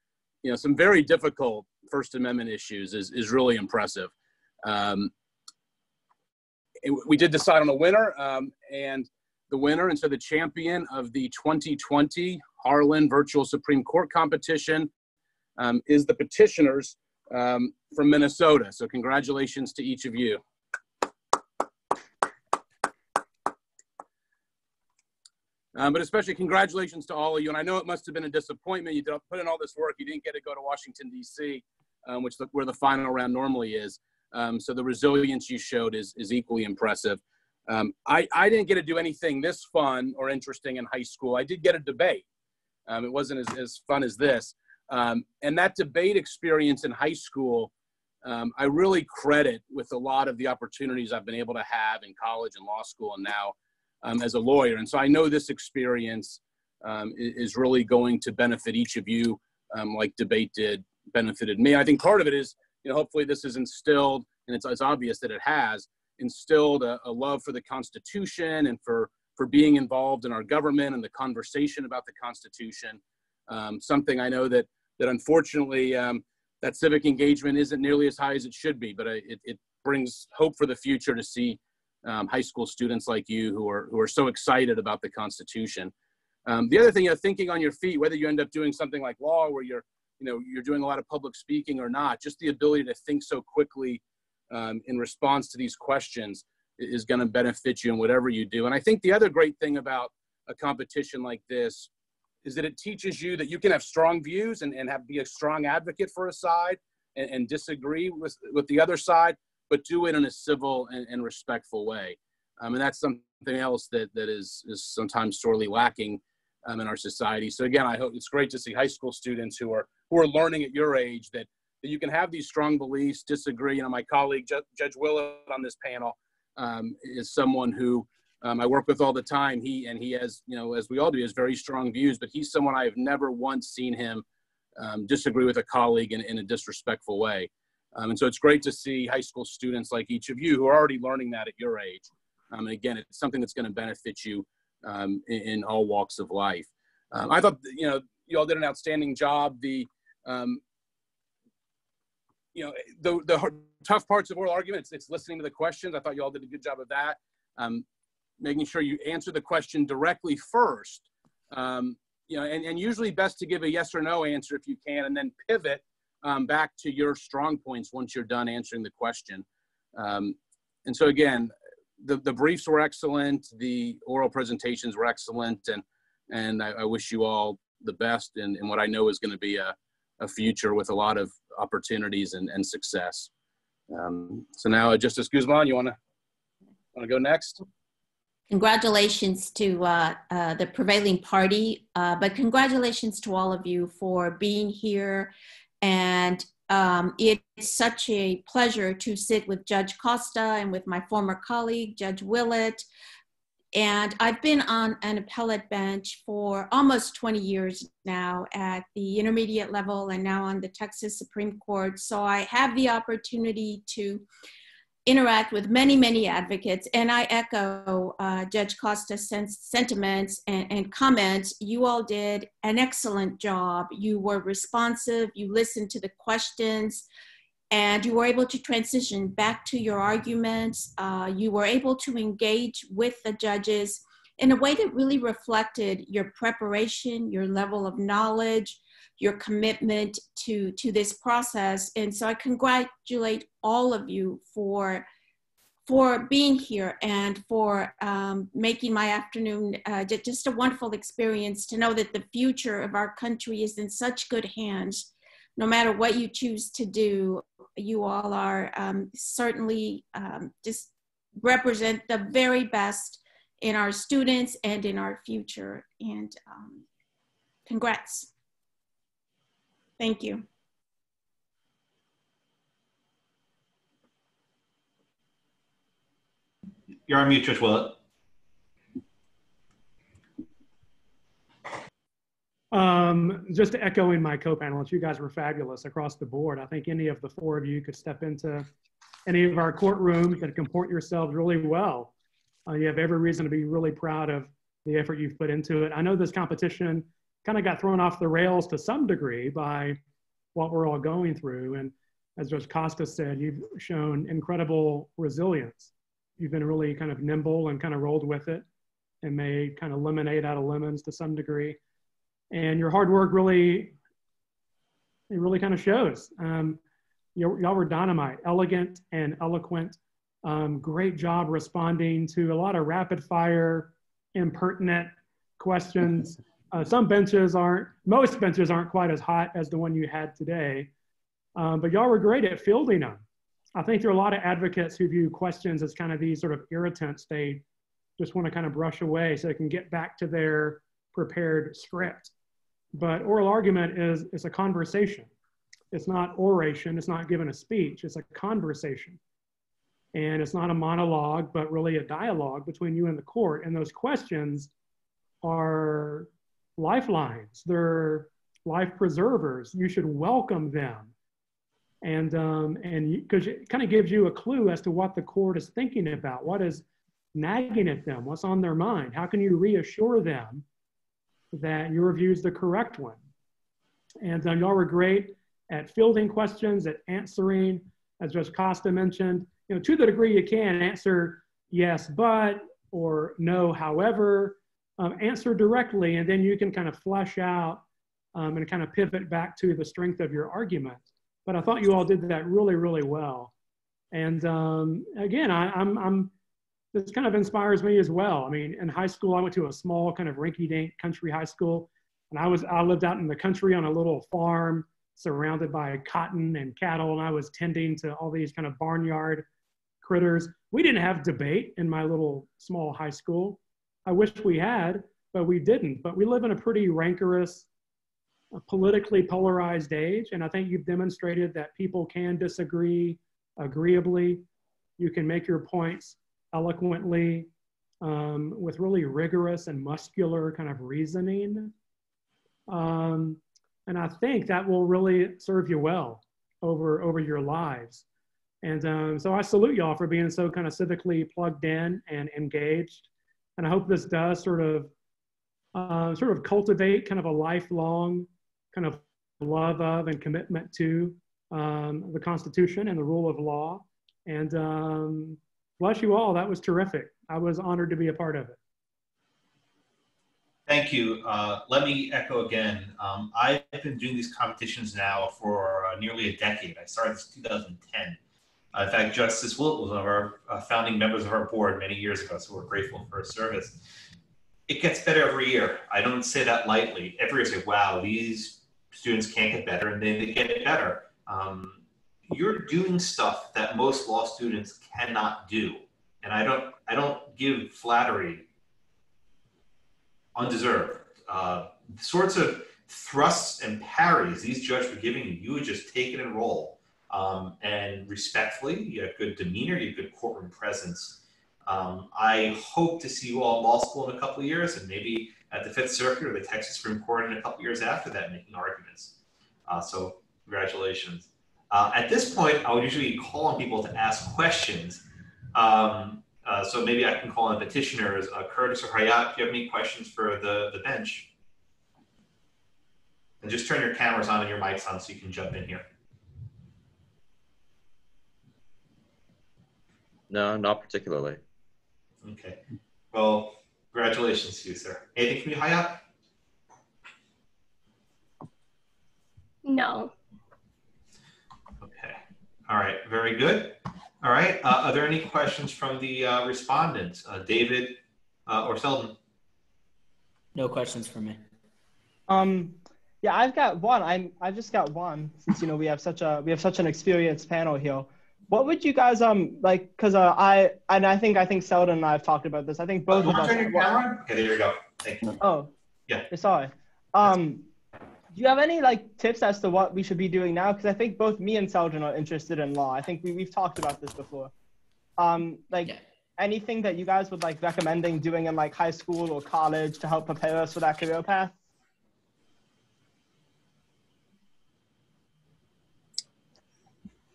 some very difficult First Amendment issues is really impressive. We did decide on a winner, and so the champion of the 2020 Harlan Virtual Supreme Court competition is the Petitioners from Minnesota. So congratulations to each of you. But especially congratulations to all of you. And I know it must have been a disappointment. You put in all this work. You didn't get to go to Washington, D.C., where the final round normally is. So the resilience you showed is equally impressive. I didn't get to do anything this fun or interesting in high school. I did get a debate. It wasn't as fun as this. And that debate experience in high school, I really credit with a lot of the opportunities I've been able to have in college and law school and now as a lawyer. And so I know this experience is really going to benefit each of you like debate benefited me. I think part of it is, hopefully this is instilled, and it's obvious that it has, instilled a love for the Constitution and for being involved in our government and the conversation about the Constitution. Something I know that unfortunately that civic engagement isn't nearly as high as it should be, but it brings hope for the future to see high school students like you who are so excited about the Constitution. The other thing, thinking on your feet, whether you end up doing something like law where you're doing a lot of public speaking or not, just the ability to think so quickly in response to these questions is going to benefit you in whatever you do. And I think the other great thing about a competition like this is that it teaches you that you can have strong views and be a strong advocate for a side and disagree with the other side, but do it in a civil and respectful way. And that's something else that is sometimes sorely lacking in our society. So again, I hope it's great to see high school students who are learning at your age that you can have these strong beliefs, disagree. My colleague, Judge Willett on this panel is someone who I work with all the time. He has, as we all do, has very strong views, but he's someone I have never once seen him disagree with a colleague in a disrespectful way. And so it's great to see high school students like each of you who are already learning that at your age. And again, it's something that's going to benefit you in all walks of life. I thought, you all did an outstanding job. The tough parts of oral arguments, it's listening to the questions. I thought you all did a good job of that. Making sure you answer the question directly first. And usually best to give a yes or no answer if you can, and then pivot back to your strong points once you're done answering the question. And so again, the briefs were excellent. The oral presentations were excellent. And I wish you all the best in what I know is going to be a future with a lot of opportunities and success. So now, Justice Guzman, you want to go next? Congratulations to the prevailing party, but congratulations to all of you for being here. And it's such a pleasure to sit with Judge Costa and with my former colleague, Judge Willett. And I've been on an appellate bench for almost 20 years now at the intermediate level and now on the Texas Supreme Court. So I have the opportunity to interact with many, many advocates. And I echo Judge Costa's sentiments and comments. You all did an excellent job. You were responsive, you listened to the questions, and you were able to transition back to your arguments. You were able to engage with the judges in a way that really reflected your preparation, your level of knowledge, your commitment to this process. And so I congratulate all of you for being here and for making my afternoon just a wonderful experience to know that the future of our country is in such good hands. No matter what you choose to do, you all are certainly just represent the very best in our students and in our future. And congrats. Thank you. You're on mute, Judge Willett. Just echoing my co-panelists, you guys were fabulous across the board. I think any of the four of you could step into any of our courtrooms and comport yourselves really well. You have every reason to be really proud of the effort you've put into it. I know this competition kind of got thrown off the rails to some degree by what we're all going through. And as Judge Costa said, you've shown incredible resilience. You've been really kind of nimble and kind of rolled with it and made kind of lemonade out of lemons to some degree. And your hard work really kind of shows. Y'all were dynamite, elegant and eloquent. Great job responding to a lot of rapid fire, impertinent questions. Most benches aren't quite as hot as the one you had today, but y'all were great at fielding them. I think there are a lot of advocates who view questions as kind of these sort of irritants they just want to kind of brush away so they can get back to their prepared script. But oral argument is a conversation. It's not oration, it's not giving a speech, it's a conversation. And it's not a monologue, but really a dialogue between you and the court. And those questions are lifelines, they're life preservers. You should welcome them. And because it kind of gives you a clue as to what the court is thinking about, what is nagging at them, what's on their mind. How can you reassure them that your view is the correct one? And y'all were great at fielding questions, at answering, as Judge Costa mentioned, to the degree you can, answer yes, but, or no, however, answer directly, and then you can kind of flesh out and kind of pivot back to the strength of your argument. But I thought you all did that really, really well. And again, this kind of inspires me as well. I mean, in high school, I went to a small kind of rinky-dink country high school, and I lived out in the country on a little farm surrounded by cotton and cattle, and I was tending to all these kind of barnyard critters. We didn't have debate in my little small high school. I wish we had, but we didn't. But we live in a pretty rancorous, politically polarized age, and I think you've demonstrated that people can disagree agreeably. You can make your points eloquently with really rigorous and muscular kind of reasoning. And I think that will really serve you well over your lives. And so I salute y'all for being so kind of civically plugged in and engaged. And I hope this does sort of cultivate kind of a lifelong kind of love of and commitment to the Constitution and the rule of law. And bless you all, that was terrific. I was honored to be a part of it. Thank you. Let me echo again. I've been doing these competitions now for nearly a decade. I started this in 2010. In fact, Justice Willett was one of our founding members of our board many years ago, so we're grateful for his service. it gets better every year. I don't say that lightly. Every year I say, wow, these students can't get better, and then they get better. You're doing stuff that most law students cannot do. And I don't give flattery undeserved. Sorts of thrusts and parries these judges were giving you, you would just take it and roll. And respectfully, you have good demeanor, you have good courtroom presence. I hope to see you all in law school in a couple of years, and maybe at the Fifth Circuit or the Texas Supreme Court in a couple of years after that, making arguments. So congratulations. At this point, I would usually call on people to ask questions. So maybe I can call on petitioners. Curtis or Hayat, do you have any questions for the bench? And just turn your cameras on and your mics on so you can jump in here. No, not particularly. Okay. Well, congratulations to you, sir. Anything from you, Hayat? No. Okay. All right. Very good. All right. Are there any questions from the respondents, David or Seldon? No questions for me. Yeah, I've got one. I've just got one, since we have such an experienced panel here. What would you guys like? Because I think Seldon and I have talked about this. I think both of us. Turn your camera on? Okay, there you go. Thank you. Oh. Yeah. Sorry. Do you have any tips as to what we should be doing now? Because I think both me and Seldon are interested in law. I think we've talked about this before. Anything that you guys would recommending doing in high school or college to help prepare us for that career path?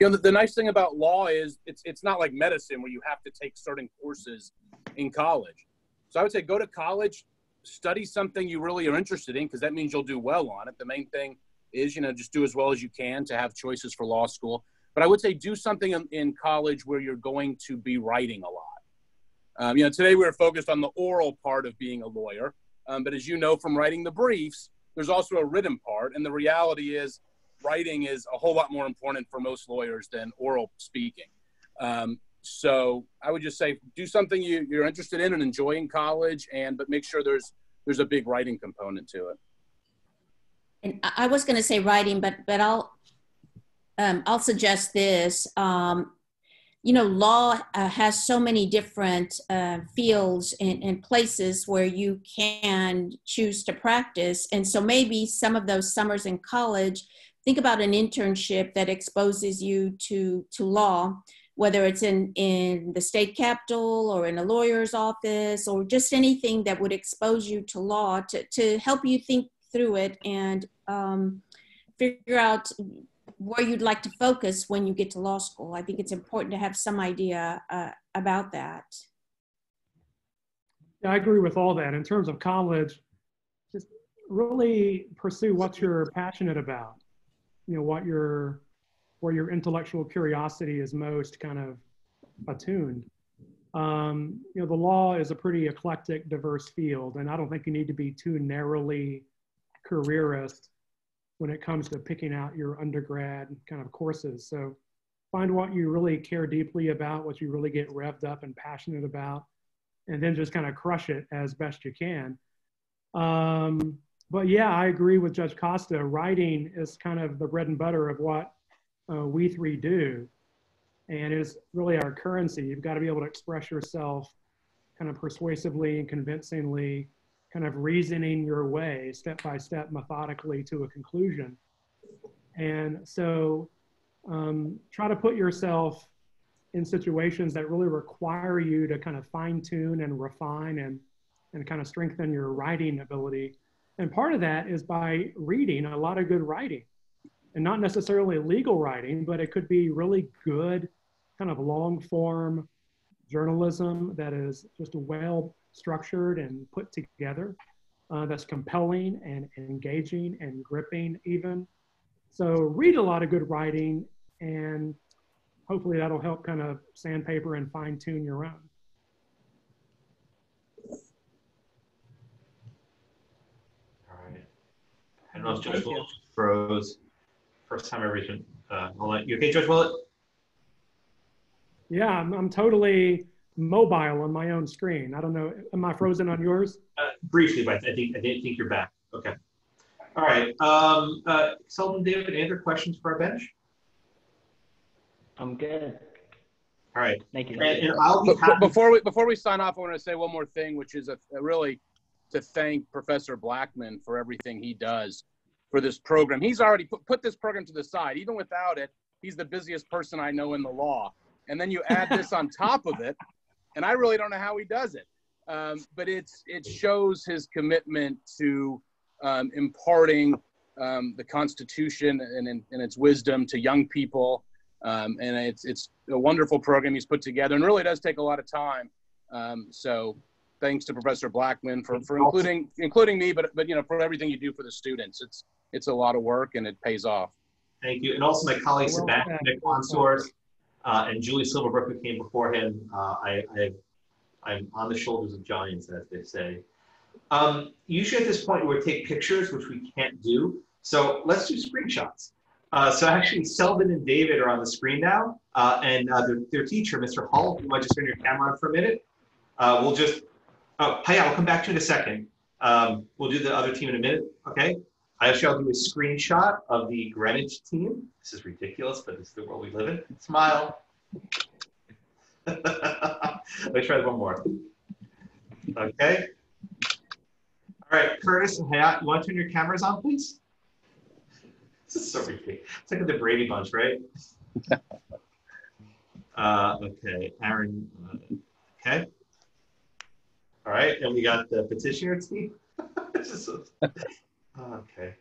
The nice thing about law is it's not like medicine where you have to take certain courses in college. So I would say go to college, study something you really are interested in, because that means you'll do well on it. The main thing is, just do as well as you can to have choices for law school. But I would say do something in college where you're going to be writing a lot. Today we were focused on the oral part of being a lawyer. But as you know from writing the briefs, there's also a written part. And the reality is writing is a whole lot more important for most lawyers than oral speaking. So I would just say do something you're interested in and enjoy in college, but make sure there's a big writing component to it. And I was going to say writing, but I'll suggest this. Law has so many different fields and places where you can choose to practice. And so maybe some of those summers in college, think about an internship that exposes you to law, whether it's in the state capitol or in a lawyer's office, or just anything that would expose you to law to help you think through it and figure out where you'd like to focus when you get to law school. I think it's important to have some idea about that. Yeah, I agree with all that. In terms of college, just really pursue what you're passionate about. Where your intellectual curiosity is most kind of attuned. The law is a pretty eclectic, diverse field, and I don't think you need to be too narrowly careerist when it comes to picking out your undergrad kind of courses. So find what you really care deeply about, what you really get revved up and passionate about, and then just kind of crush it as best you can. But yeah, I agree with Judge Costa. Writing is kind of the bread and butter of what we three do, and is really our currency. You've got to be able to express yourself kind of persuasively and convincingly, kind of reasoning your way step by step, methodically to a conclusion. And so try to put yourself in situations that really require you to kind of fine tune and refine and kind of strengthen your writing ability. And part of that is by reading a lot of good writing, and not necessarily legal writing, but it could be really good kind of long form journalism that is just well structured and put together, that's compelling and engaging and gripping even. So read a lot of good writing, and hopefully that'll help kind of sandpaper and fine tune your own. I don't know if Judge Willett froze. First time I've reached. You okay, Judge Willett? Yeah, I'm totally mobile on my own screen. I don't know. Am I frozen on yours? Briefly, but I didn't think you're back. Okay. All right. Seldon, David, any other questions for our bench? I'm good. All right. Thank you. And I'll be happy. Before we sign off, I want to say one more thing, which is really to thank Professor Blackman for everything he does for this program. He's already put this program to the side. Even without it, he's the busiest person I know in the law. And then you add this on top of it, and I really don't know how he does it. But it shows his commitment to imparting the Constitution and its wisdom to young people. And it's a wonderful program he's put together, and really does take a lot of time. So thanks to Professor Blackman for including me, but for everything you do for the students. It's a lot of work, and it pays off. Thank you. And also my colleague Sebastian at ConSource and Julie Silverbrook, who came before him. I'm on the shoulders of giants, as they say. Usually at this point, we would take pictures, which we can't do. So let's do screenshots. So actually, Seldon and David are on the screen now, and their teacher, Mr. Hull, you might just turn your camera on for a minute. Hayat, we'll come back to you in a second. We'll do the other team in a minute, okay? I shall do a screenshot of the Greenwich team. This is ridiculous, but this is the world we live in. Smile. Let's try one more. Okay. All right, Curtis and Hayat, you want to turn your cameras on, please? This is so ridiculous. It's like the Brady Bunch, right? Okay, Aaron. Okay. All right, and we got the petitioner team. Okay.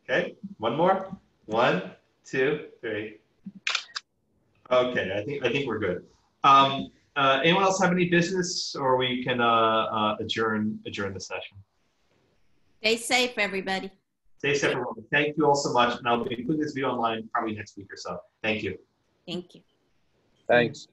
Okay, one more. 1, 2, 3. Okay, I think we're good. Anyone else have any business, or we can adjourn the session? Stay safe, everybody. Stay safe, everyone. Thank you all so much, and I'll be putting this video online probably next week or so. Thank you. Thank you. Thanks.